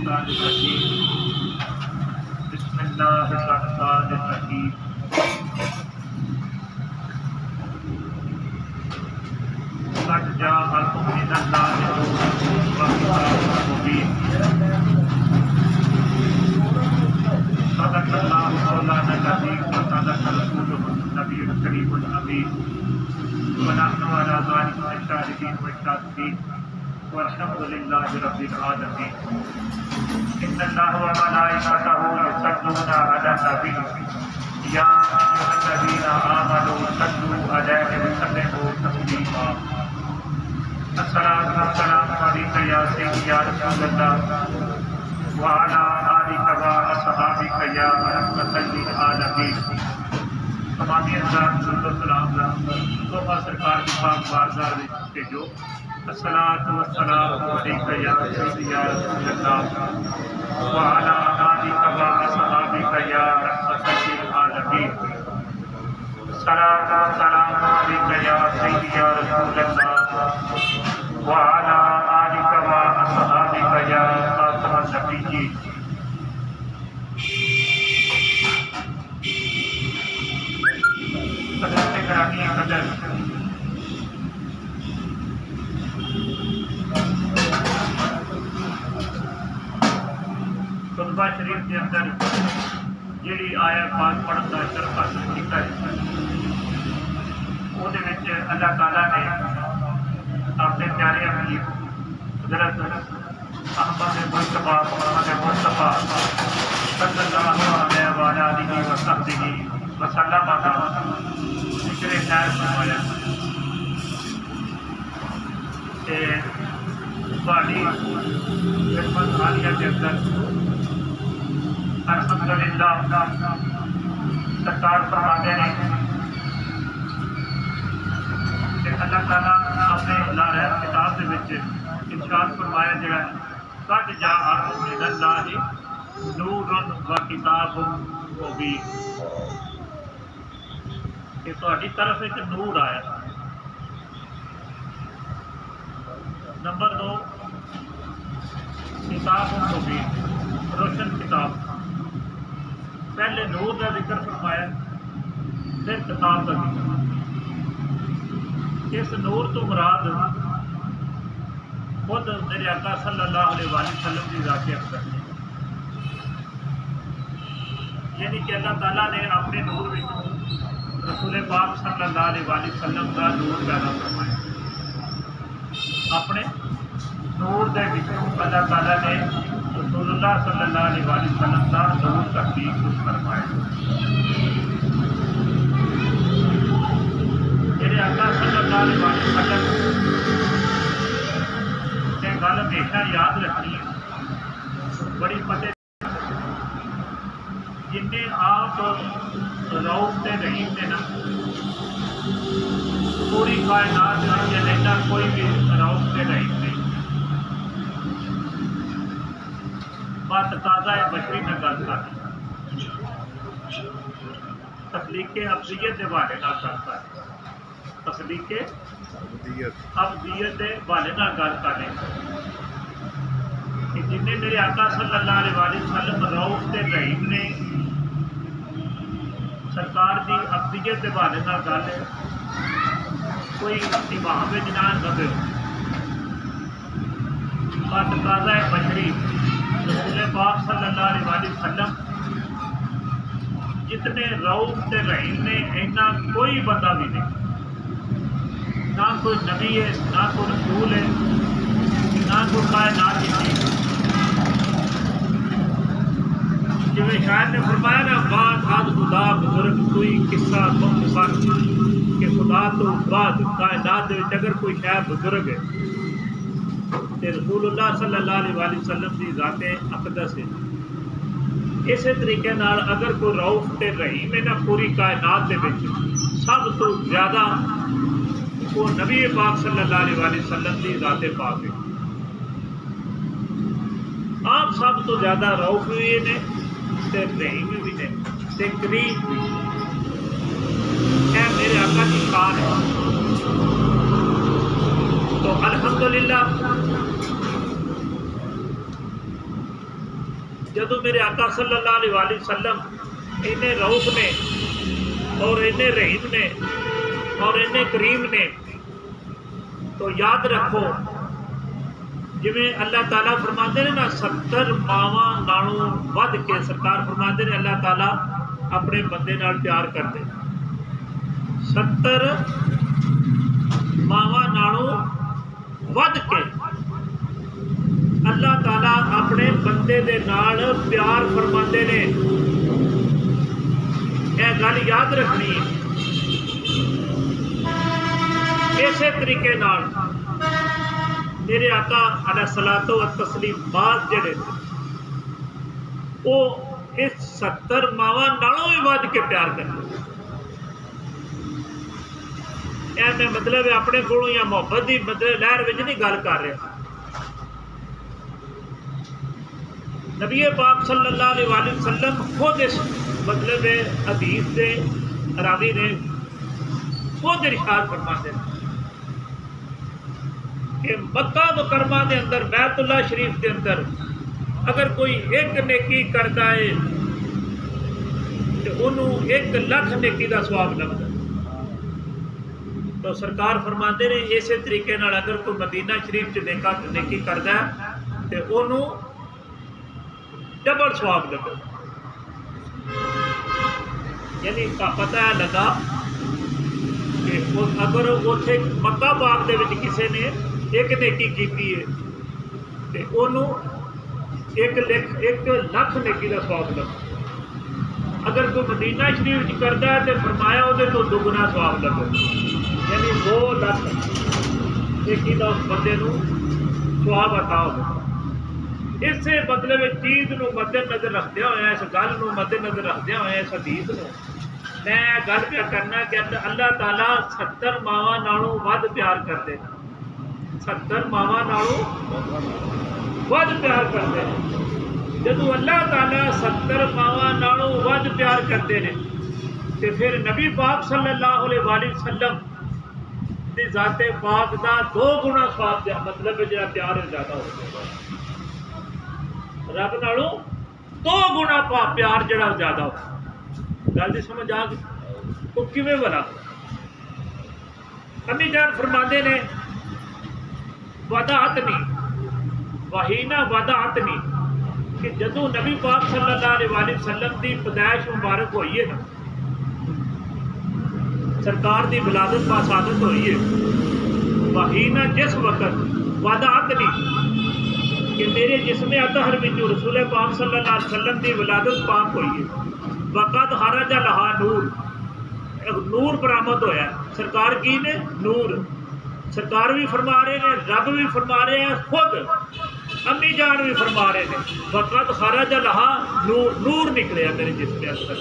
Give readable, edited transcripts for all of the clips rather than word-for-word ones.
الشیطان الرجیم بسم اللہ الرحمن الرحیم قد جاءکم من اللہ نور وکتاب مبین صدق اللہ مولانا العظیم وصدق رسولہ النبی الکریم الامین ونحن علی ذلک من الشاہدین والشاکرین والحمد للہ رب العالمین ان اللہ وملائکتہ یصلون علی النبی یا ایھا الذین آمنوا صلوا علیہ وسلموا تسلیما الصلاۃ والسلام علیک یا سیدی یا رسول اللہ وعلی آلک واصحابک یا رحمۃ للعالمین تمامی حضرات درود و سلام تحفہ سرکار کی پاک بارگاہ میں بھیجو الصلاۃ والسلام علیک یا سیدی یا رسول اللہ وعلی آلک واصحابک یا رحمۃ للعالمین الصلاۃ والسلام علیک یا سیدی یا رسول اللہ وعلی آلک واصحابک یا خاتم النبیین حضرت گرامی قدر خطبہ شریف کے اندر جیڑی آیا پاک پڑھن کا شرف حاصل کیتا ہے وہ اللہ تعالیٰ نے اپنے پیارے حبیب حضرت احمد مصطفیٰ محمد مصطفیٰ صلی اللہ علیہ وآلہ وصحبہ وسلم کا ذکر خیر فرمایا کہ تھوڑی خدمت عالیہ کے اندر الحمدللہ سرکار فرماتے ہیں کہ اللہ تعالیٰ اپنے لارحم کتاب کے وچ ارشاد فرمایا جڑا قد جاءکم من اللہ نور و کتاب مبین کہ تہاڈی طرف ایک نور آیا. نمبر 2 کتاب مبین روشن کتاب. پہلے نور کا ذکر فرمایا پھر کتاب کا ذکر. اس نور تو مراد خود میرے آقا صلی اللہ علیہ وسلم کی ذات اقدس ہے، یعنی کہ اللہ تعالیٰ نے اپنے نور میں رسول پاک صلی اللہ علیہ وسلم کا نور پیدا فرمایا. اپنے نور دے وچوں اللہ تعالیٰ نے رسول اللہ صلی اللہ علیہ وسلم کا نور تخلیق فرمایا. میرے آقا صلی اللہ علیہ وسلم نے گل ہمیشہ یاد رکھنی ہے، بڑی فتح جن آپ روف تے رحیم نے نا پوری کائنات میں لینا کوئی بھی روف تے رحیم نہیں. بات تازہ بشری میں گل کرتی تخلیق ابدیت کے حوالے کرتا ہے، تخلیق ابدیت کے حوالے گل کریں کہ جن میرے آقا صلی اللہ علیہ وسلم روف تے رحیم نے سرکار کی ابدیت کے حوالے گل ہے، کوئی امام جنان نہ دو. بات تازہ بشری رسول پاک صلی اللہ علیہ وسلم جتنے روف تے رحیم نے اینا کوئی بندہ بھی نہیں، نہ کوئی نبی ہے، نہ کوئی رسول ہے، نہ کوئی کائنات کی چیز. جی شاعر نے فرمایا نا بعد آد خدا بزرگ کوئی قصہ مختصر کہ خدا تو بعد کائنات اگر کوئی شاید بزرگ ہے تو رسول اللہ صلی اللہ علیہ وسلم کی ذات اقدس ہے. اسی طریقے نال اگر کوئی روف تے رحیم ہے نا پوری کائنات دے وچ سب تو زیادہ وہ نبی پاک صلی اللہ علیہ وسلم کی ذات پاک ہے. آپ سب تو زیادہ روف بھی نے تے رحیم بھی نے تے کریم بھی. اے میرے آقا کی شان ہے. تو الحمدللہ جدو میرے آقا صلی اللہ علیہ وآلہ وسلم انہیں رؤف نے اور انہیں رحیم نے اور انہیں کریم نے، تو یاد رکھو جویں اللہ تعالیٰ فرماتے ہیں نا 70 ماواں نالوں ود کے، سرکار فرماتے ہیں اللہ تعالیٰ اپنے بندے نال پیار کرتے، 70 ماواں نالوں ود کے اللہ تعالیٰ اپنے بندے دے نال پیار فرماتے نے۔ یہ گل یاد رکھنی ہے۔ اسی طریقے نال میرے آقا علیہ الصلوۃ والتسلیمات جڑے وہ اس 70 ماواں نالوں بھی ود کے پیار کرتے۔ اے میں مطلب اپنے کولوں یا محبت کی مطلب لہر وچ نہیں گل کر رہا۔ نبی پاک صلی اللہ علیہ وآلہ وسلم خود اس مطلب حدیث دے راوی نے خود ارشاد فرماتے ہیں کہ مکہ مکرمہ دے اندر بیت اللہ شریف دے اندر اگر کوئی ایک نیکی کرتا ہے تو انہوں 1 لاکھ نیکی دا ثواب لگتا ہے۔ تو سرکار فرماتے ہیں اسی طریقے نال اگر کوئی مدینہ شریف چ نیکی کرتا ہے تو انہوں ڈبل ثواب لگا۔ یعنی پتہ لگا کہ اگر اتنے مکہ پاک دے وچ کسی نے ایک نیکی کیتی ہے تو انہوں 1 لاکھ نیکی کا ثواب لگا۔ اگر کوئی مدینہ شریف کرتا ہے تو فرمایا وہ تو دگنا ثواب لگا، یعنی 2 لاکھ نیکی کا اس بندے کو ثواب عطا ہو۔ اس مطلب چیز کو مد نظر رکھدہ ہوا، اس گل کو مد نظر رکھدہ ہوا، اس حدیث کو میں گل پہ کرنا کہ اللہ تعالیٰ 70 ماواں نالوں ود پیار کرتے، 70 ماواں نالوں ود پیار کرتے ہیں۔ جدو اللہ تعالیٰ 70 ماواں نالوں ود پیار کرتے ہیں تو پھر نبی پاک صلی اللہ علیہ وآلہ وسلم دی ذات پاک دا 2 گنا ثواب مطلب جڑا پیار ہے زیادہ ہو رب نالوں 2 گنا پیار جڑا زیادہ ہو۔ گل دی سمجھ آ گئی؟ وہ کیویں بنا؟ امی جان فرماندے نے وضاحت نہیں وحینہ وضاحت نہیں کہ جدو نبی پاک صلی اللہ علیہ وآلہ وسلم دی پیدائش مبارک ہوئی ہے نا، سرکار دی ولادت باسعادت ہوئی ہے، وحینہ جس وقت وضاحت نہیں کہ میرے جسم اطہر وچوں رسول پاک صلی اللہ علیہ وسلم دی ولادت پاک ہوئی ہے، وقت خرج لہا نور، نور برآمد ہویا ہے۔ سرکار کی نے نور، سرکار بھی فرما رہے ہیں، رب بھی فرما رہے ہیں، خود امی جان بھی فرما رہے ہیں وقت خرج لہا نور، نور نکلیا میرے جسم اطہر۔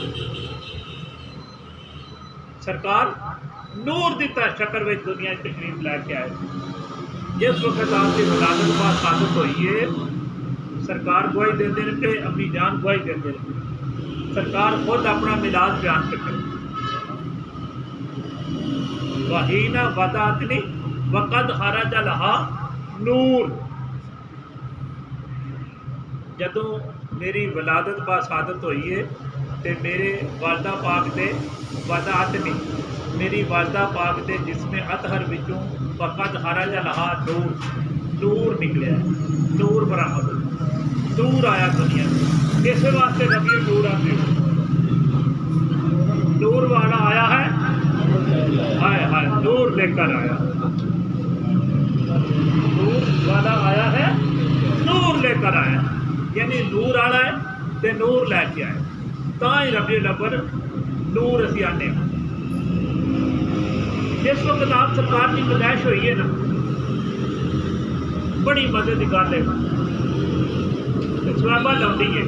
سرکار نور دی شکل میں دنیا تشریف لے کے آئے۔ جس وقت آپ کی ولادت باسعادت ہوئی ہے، سرکار گواہی دیندے ہیں کہ امی جان گواہی دیندے ہیں، سرکار خود اپنا میلاد بیان کرتے ہیں۔ وحینہ وضاحتنی وقد خرج لہا نور، جدو میری ولادت باسعادت ہوئی ہے تو میرے والدہ پاک دے وضاحتنی میری والدہ پاک دے جسم اطہر وچوں وقد خرج لہا نور، نور نکلیا، نور برآمد ہوئی، نور آیا دنیا میں۔ اس واسطے نبی نور آتے نور والا آیا ہے، ہائے ہائے نور لے کر آیا، نور والا آیا ہے، نور لے کر آیا، یعنی نور والا ہے تو نور لے کے آئے، تاں ربیع الاول نور اسی آنے ہیں۔ جس وقت آپ سرکار کی پیدائش ہوئی ہے نا، بڑی مدد کی گل ہے، صحابہ لوٹی ہے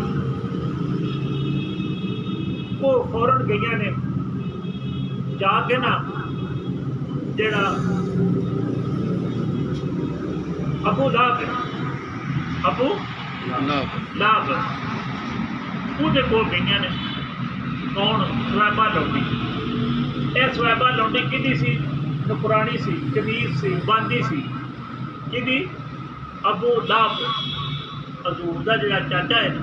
وہ فوراً گئی نے جا کے نا جڑا ابو لہب ہے، ابو لہب وہ کول گئی نے، کون؟ صحابہ لوٹی۔ یہ صحابہ لوٹی کدی سی؟ نکرانی سی، کمیز سی، باندی سی، کدی؟ ابو لہب حضور دا جڑا چاچا ہے نا،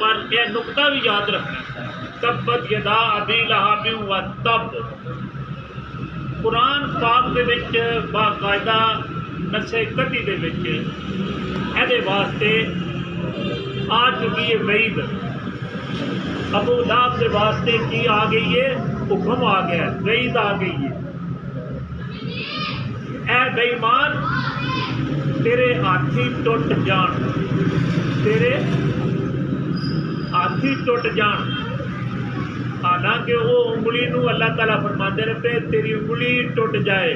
پر یہ نقطہ بھی یاد رکھنا، تبت یدا ابی لہب و تب، قرآن پاک دے وچ باقاعدہ نسے قطعی دے وچ اے واسطے آ چکی ہے وعید، ابو لہب کے واسطے کی آ گئی ہے؟ حکم آ گیا ہے، وعید آ گئی ہے، اے بے ایمان تیرے ہاتھی ٹوٹ جان، تیرے ہاتھی ٹوٹ جان۔ حالانکہ وہ انگلی نو اللہ تعالیٰ فرماتے رہے پہ تیری انگلی ٹوٹ جائے،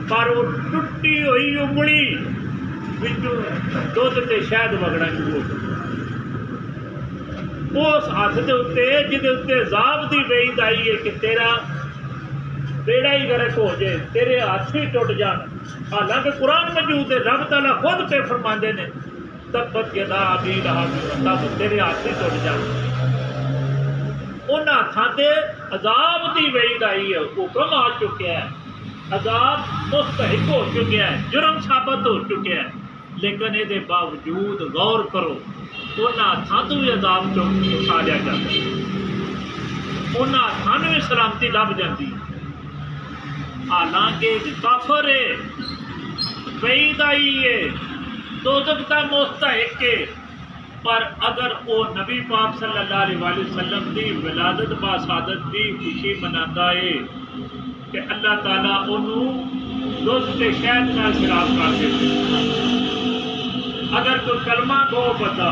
پر وہ ٹوٹی ہوئی انگلی وچوں دودھ تے شہد وگنا شروع ہو اس ہاتھ دے اتنے جہدے اتنے عذاب دی وعید آئی ہے کہ تیرا بیڑا ہی غرق ہو جائے، تیرے ہاتھ ہی ٹوٹ جان۔ حالانکہ قرآن موجود ہے، رب تعالیٰ خود پہ فرماندے نے تبت یدا ابی لہب و تب، تیرے ہاتھ ہی ٹوٹ جان۔ ان ہاتھاں تے عذاب دی وعید آئی ہے، حکم آ چکا ہے، عذاب مستحق ہو چکا ہے، جرم ثابت ہو چکا ہے، لیکن یہ باوجود غور کرو ان ہاتھاں تو بھی عذاب اٹھا لیا جاتا ہے، ان ہاتھاں نوں بھی سلامتی لب جاتی ہے۔ حالانکہ کافر ہے، وعید آئی ہے، دوزخ دا مستحق ہے، پر اگر وہ نبی پاک صلی اللہ علیہ وآلہ وسلم دی ولادت با سعادت دی خوشی مناتا ہے کہ اللہ تعالیٰ انہوں دودھ تے شہد نال شراب کر دے۔ اگر کوئی کلمہ گو بندہ،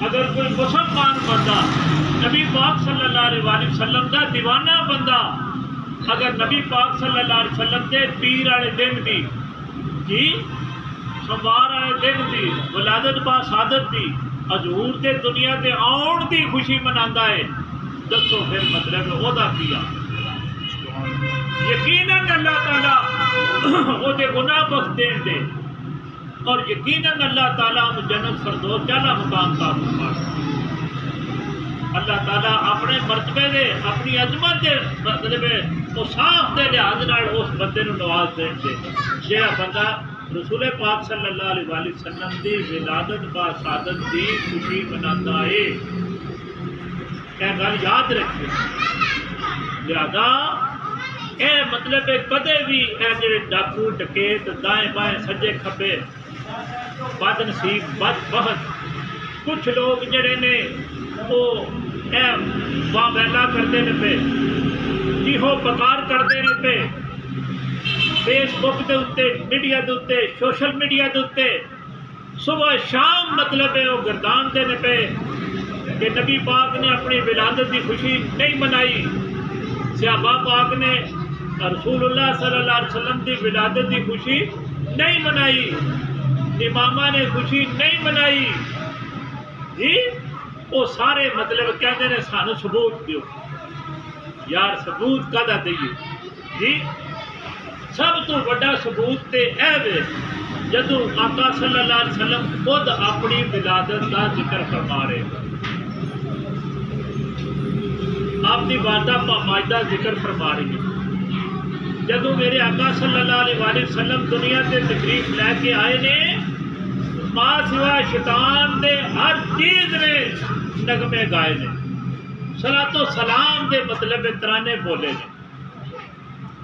اگر کوئی مسلمان بندہ، نبی پاک صلی اللہ علیہ وآلہ وسلم دا دیوانہ بندہ، اگر نبی پاک صلی اللہ علیہ وسلم دے پیر والے دن دی جی سوار والے دن دی ولادت با سعادت دی حضور دے دنیا دے آن دی خوشی مناتا ہے، دسو پھر مطلب وہ کیا؟ یقیناً اللہ تعالیٰ وہ دے گناہ بخش دین دے، اور یقیناً اللہ تعالیٰ جنت فردوس جانا مقام کا فرمائے۔ اللہ تعالیٰ اپنے مرتبے دے، اپنی عظمت دے مطلب وہ صاف دے لحاظ نال اس بندے نو نواز دین دے جہاں بندہ رسول پاک صلی اللہ علیہ وآلہ وسلم دی ولادت با سعادت دی خوشی مناتا ہے۔ یہ گل یاد رکھے، لہذا اے مطلب کدے بھی اے جڑے ڈاکو ڈکیت دائیں بائیں سجے کھبے بد نصیب بد بخت کچھ لوگ جڑے نے وہ اے واویلا کرتے نے پہ جیہو پکار کرتے نے پہ فیس بک دے اتنے میڈیا دے اتنے سوشل میڈیا دے اتنے صبح شام مطلب ہے وہ گردان دینے پہ کہ نبی پاک نے اپنی ولادت کی خوشی نہیں منائی، صحابہ پاک نے رسول اللہ صلی اللہ علیہ وسلم کی ولادت کی خوشی نہیں منائی، امامہ نے خوشی نہیں منائی، جی وہ سارے مطلب کہتے ہیں سانو ثبوت دیو۔ یار ثبوت کدا دئیے جی؟ سب تو بڑا ثبوت تے اے وے جدو آقا صلی اللہ علیہ وسلم خود اپنی ولادت کا ذکر فرما رہے، آپ کی والدہ ماجدہ ذکر فرما رہی ہے۔ جدو میرے آقا صلی اللہ علیہ وآلہ وسلم دنیا سے تشریف لے کے آئے نے، ماں سوا شیطان دے ہر چیز نے نغمے گائے نے، صلاۃ و سلام دے مطلب ترانے بولے نے،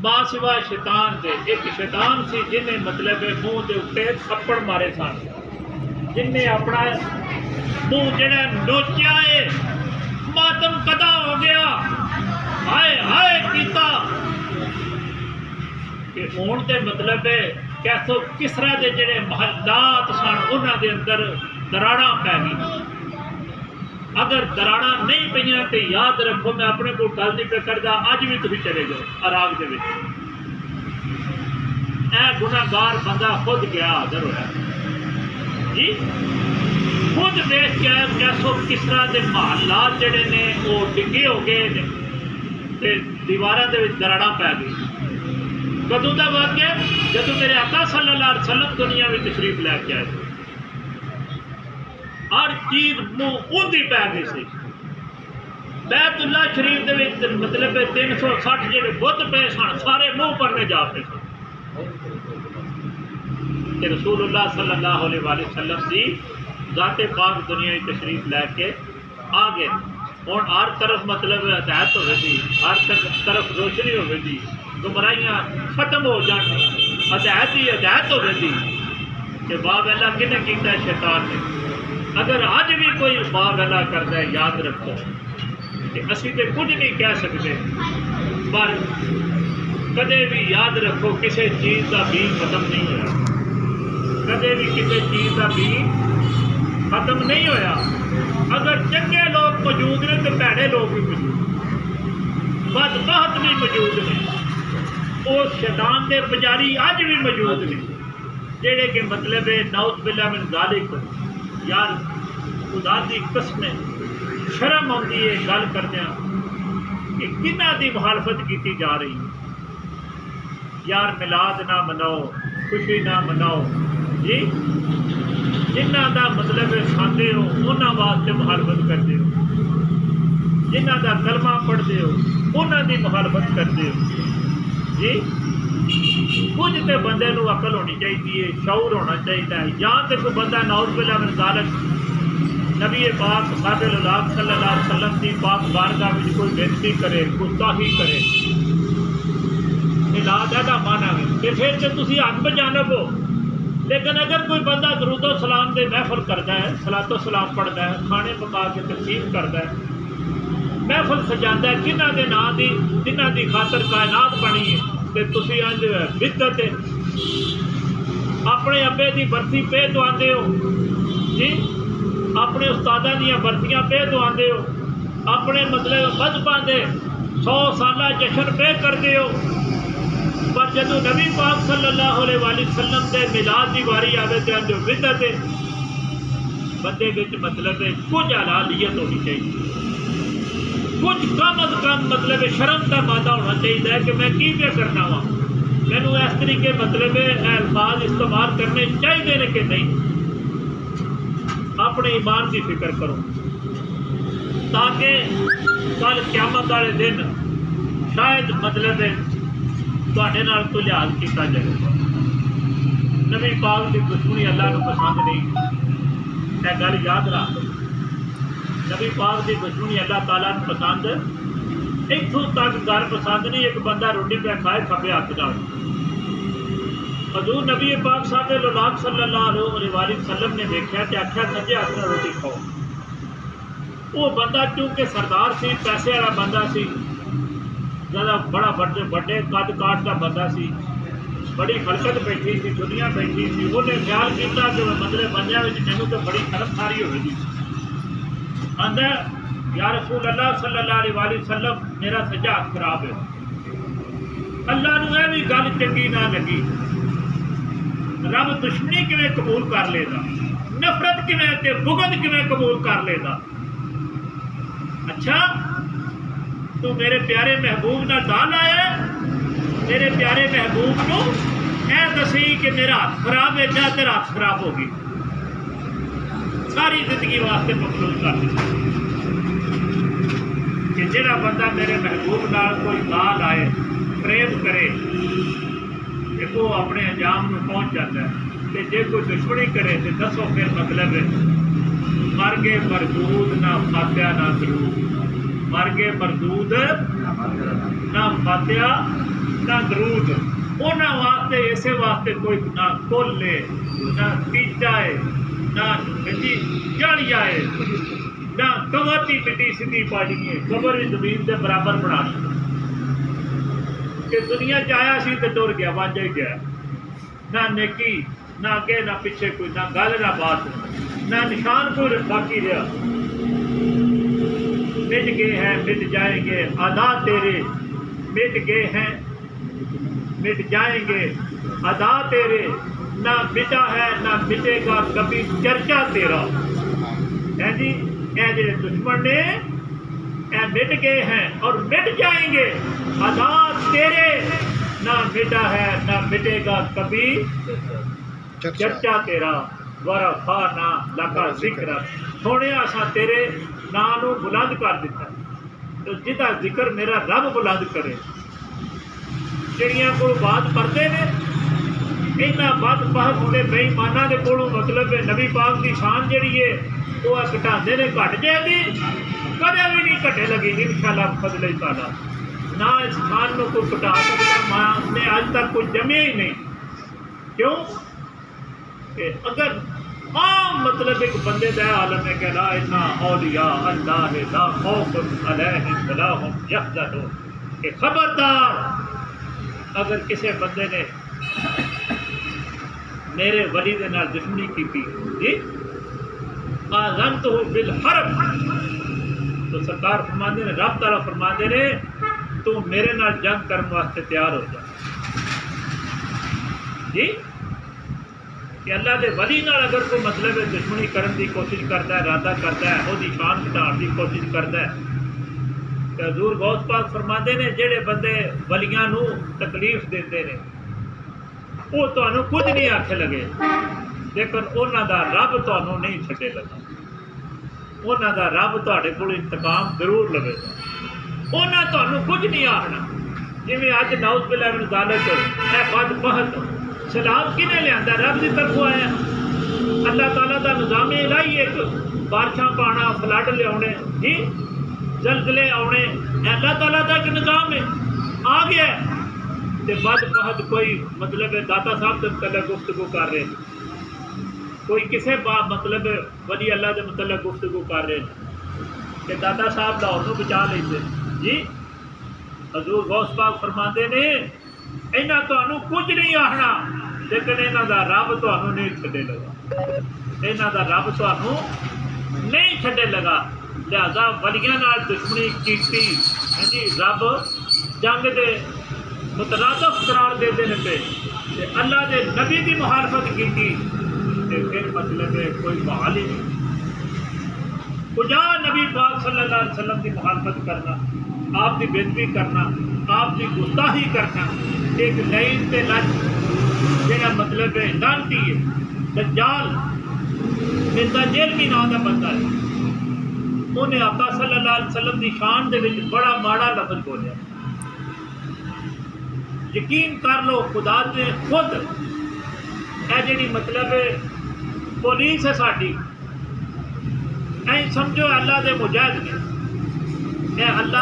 ماں سوا شیطان دے۔ ایک شیطان سی جن نے مطلب منہ دے اتنے تھپڑ مارے سن، جن نے اپنا منہ جڑا نوچیا ہے، ماتم قدا ہو گیا، ہائے ہائے کیتا کہ ہون تے مطلب کیسو کسرا دے جڑے محلات سن انہاں دے اندر دراڑاں پی گئی۔ اگر دراڑاں نہیں پئیاں تے یاد رکھو میں اپنے کو گل نہیں پہ کردا، اج بھی تسی چلے جاؤ عراق دے وچ، اے گناہگار بندہ خود گیا حاضر ہویا جی، خود دیکھ کے کیسو کسرا دے محلات جڑے نے وہ ڈگے ہو گئے نے تے دیواراں دے وچ دراڑاں پی گئی۔ کدوں دا واقعہ؟ جدوں میرے آقا صلی اللہ علیہ وسلم دنیا میں تشریف لے کے آئے، ہر چیز منہ اندھی پی گئی سی۔ بیت اللہ شریف دے وچ مطلب 360 جڑے بت پے سن سارے منہ پرنے جا پے سن کہ رسول اللہ صلی اللہ علیہ وآلہ وسلم دی ذات پاک دنیا میں تشریف لے کے آ گئے ہوں ہر طرف مطلب ہدایت ہوگی، ہر طرف روشنی ہوگی، گمراہیاں ختم ہو جان، ہدایت ہی ہدایت ہوگی کہ باپ اللہ کنے کیتا ہے شیطان نے۔ اگر اج بھی کوئی باپ اللہ کرتا ہے یاد رکھو کہ اسی تے کچھ نہیں کہہ سکتے، پر کدے بھی یاد رکھو کسی چیز کا بھی ختم نہیں ہوا، کدے بھی کسی چیز کا بھی ختم نہیں ہویا۔ اگر چنگے لوگ موجود نے تو بھڑے لوگ بھی موجود، بدبخت بھی موجود نے، وہ شیطان کے پجاری اج بھی موجود نے جہے کہ مطلب ہے نعوذ باللہ من ذالک۔ یار خدا دی قسم شرم آتی ہے گل کردیا کہ کنہ دی مخالفت کی جا رہی ہے۔ یار میلاد نہ مناؤ، خوشی نہ مناؤ، جی جنہ دا مطلب کھاتے ہو انہاں واسطے مخالفت کرتے ہو، جنہ دا کلمہ پڑھتے ہو انہاں دی مخالفت کرتے ہو، جی کچھ تو بندے نو عقل ہونی چاہیے، شعور ہونا چاہیے۔ یا تو کوئی بندہ نعوذ باللہ من ذالک نبی پاک صاحب اللہ صلی اللہ علیہ وسلم کی پاک بارگاہ میں کوئی بےزتی کرے، گستاخی کرے، میلاد دا مانا ہے کہ پھر تو تسی حق بجانب ہو۔ لیکن اگر کوئی بندہ درود و سلام دے محفل کرتا ہے، صلاۃ و سلام پڑھتا ہے، کھانے پکا کے تقسیم کرتا ہے، محفل سجاتا ہے کنہ دے نام دی جنہ دی خاطر کائنات بنی ہے، تے تسی آندے ہو بدعت ہے، اپنے ابے دی برسی پہ تو آندے ہو، جی اپنے استاداں دیاں برسیاں پہ تو آندے ہو، اپنے مطلب مذہباں دے 100 سالہ جشن پہ کرتے ہو، پر جدو نبی پاک صلی اللہ علیہ وآلہ وسلم دے میلاد دی واری آوے تے آندے بدعت ہے۔ بندے وچ مطلب ہے کچھ حلالیت ہونی چاہیے، کچھ کم از کم مطلب شرم کا مادہ ہونا چاہیے کہ میں کی پہ کرنا وا، مینوں اس طریقے مطلب الفاظ استعمال کرنے چاہیے کہ نہیں۔ اپنے ایمان کی فکر کرو تاکہ کل قیامت والے دن شاید مطلب تواڈے نال کوئی لحاظ کیتا جائے۔ نبی پاک کی دشمنی اللہ کو پسند نہیں، یہ گل یاد رکھ۔ نبی پاک کی دشمنی اللہ تعالیٰ کو پسند، اتوں تک گل پسند نہیں ایک بندہ روٹی پہ کھائے کھبے ہاتھ نال۔ حضور نبی پاک صاحب اللہ صلی اللہ علیہ وآلہ وسلم نے دیکھا کہ آخیا سجے ہاتھ نال روٹی کھاؤ۔ وہ بندہ چونکہ سردار سی، پیسے والا بندہ سی، زیادہ بڑا بڑے قد کاٹ کا بندہ سی، بڑی خلقت بیٹھی سی، دنیا بیٹھی سی، انہیں خیال کیا کہ مطلب بندیاں مینوں تو بڑی شرم ساری ہوئی گی۔ آندا یا رسول اللہ صلی اللہ علیہ وآلہ وسلم میرا سجا ہاتھ خراب ہے۔ اللہ نو یہ بھی گل چنگی نہ لگی، رب دشمنی کیویں قبول کر لے گا، نفرت کیویں تے بغض کیویں قبول کر لے گا۔ اچھا تو میرے پیارے محبوب نہ دال آیا، میرے پیارے محبوب نو اے دسی کہ میرا ہاتھ خراب ہے، جا تیرا ہاتھ خراب ہوگی، ساری زندگی واسطے مخلوق کر دیا کہ جہاں بندہ میرے محبوب نال کوئی گال آئے، فریب کرے کہ وہ اپنے انجام میں پہنچ جاتا ہے، کہ جے کوئی دشمنی کرے تو دسو پھر مطلب ہے مر گئے مردود نہ فاتحہ نہ درود، مر گئے مردود نہ فاتحہ نہ درود۔ انہاں واسطے اسے واسطے کوئی نہ کل ہے، نہ تیجا ہے، نہ جڑ جائے، نہ قبر کی مٹی سیدھی پاڑی ہے، قبر بھی زمین کے برابر بنا کہ دنیا چایا سی تو ٹر گیا، واجہ ہی گیا، نہ نیکی نہ اگے نہ پیچھے کوئی، نہ گل نہ بات، نہ نشان کوئی باقی رہا۔ مٹ گئے ہیں مٹ جائیں گے ادا تیرے، مٹ گئے ہیں مٹ جائیں گے ادا تیرے، نہ مٹا ہے نہ مٹے گا کبھی چرچا تیرا۔ ہے جی اے جڑے دشمن نے اے مٹ گئے ہیں اور مٹ جائیں گے، ادا تیرے نہ مٹا ہے نہ مٹے گا کبھی چرچا تیرا، ورفا نہ لگا ذکر، سونے اساں تیرے نام نو بلند کر دیتا، تو جدا ذکر میرا رب بلند کرے۔ چڑیاں کو بات پڑھتے ہیں ਇਹਨਾਂ ਬਦ ਪਹਤ ਤੇ ਬੇਈਮਾਨਾਂ ਦੇ ਕੋਲੋਂ ਮਤਲਬ ਹੈ ਨਬੀ ਪਾਕ ਦੀ ਸ਼ਾਨ ਜਿਹੜੀ ਹੈ وہ ਘਟਾਉਂਦੇ ਨੇ ਘਟ ਜਾਏਗੀ ਕਦੇ ਵੀ ਨਹੀਂ ਘਟੇ ਲੱਗੀ انشاءاللہ فضل تعالیٰ نہ اس خان کو کوئی گھٹا سکتا ماں نے آج تک کوئی جمے ہی نہیں کیوں کہ اگر عام مطلب ایک بندے دا عالم ہے کہ لا انا اولیاء اللہ لا خوف علیہم ولا هم یحزنون کہ خبردار اگر کسی بندے نے میرے ولی دے نال دشمنی کی جی آذنتہ بالحرب تو سرکار فرماندے نے رب تعالیٰ فرماندے نے تو میرے نال جنگ کرنے واسطے تیار ہو جا جی کہ اللہ دے ولی نال اگر کوئی مطلب ہے دشمنی کرنے کی کوشش کرتا ہے ارادہ کرتا ہے وہ شان گھٹانے کی کوشش کرتا ہے کہ حضور غوث پاک فرماندے نے جہے بندے ولیاں نو تکلیف دیتے ہیں وہ تمہیں کچھ نہیں آکھے لگے لیکن انہوں دا رب تمہیں نہیں چھڈے لگا انہوں دا رب تہاڈے کول انتقام ضرور لوے گا انہاں تمہیں کچھ نہیں آخنا جی اج نعوذ باللہ من ذالک اے بد بہت سیلاب کنے لیا رب کی طرف آیا اللہ تعالیٰ دا نظام الہی ایک بارشاں پانا فلڈ لیا جی زلزلے آنے اللہ تعالیٰ دا ایک نظام ہے آ گیا تے بد بہت کوئی مطلب داتا صاحب کے متعلق گفتگو کر رہے ہیں کوئی کسے مطلب ولی اللہ کے متعلق گفتگو کر رہے ہیں کہ داتا صاحب لاہور نو بچا لیتے جی حضور غوث پاک فرماندے نے انہاں تانوں کچھ نہیں آخنا لیکن انہاں دا رب تانوں نہیں چھڈے لگا انہاں دا رب تانوں نہیں چھڈے لگا لہذا ولیاں نال دشمنی کیتی جی رب جنگ دے مترادف قرار دے دینے پہ اللہ دے نبی دی مخالفت کیتی پھر مطلب ہے کوئی بحال ہی نہیں کجا نبی پاک صلی اللہ علیہ وسلم کی مخالفت کرنا آپ کی بےدبی کرنا آپ کی گستاخی کرنا ایک لائن تے لج جہاں مطلب ہے لانتی ہے دجال مرزا جیلوی نام کا بندہ ہے انہیں آقا صلی اللہ علیہ وسلم کی شان دے وچ بڑا ماڑا لفظ بولیا یقین کر لو خدا نے خود اے جڑی مطلب پولیس ہے ساری اے سمجھو اللہ دے مجاہد نے اے اللہ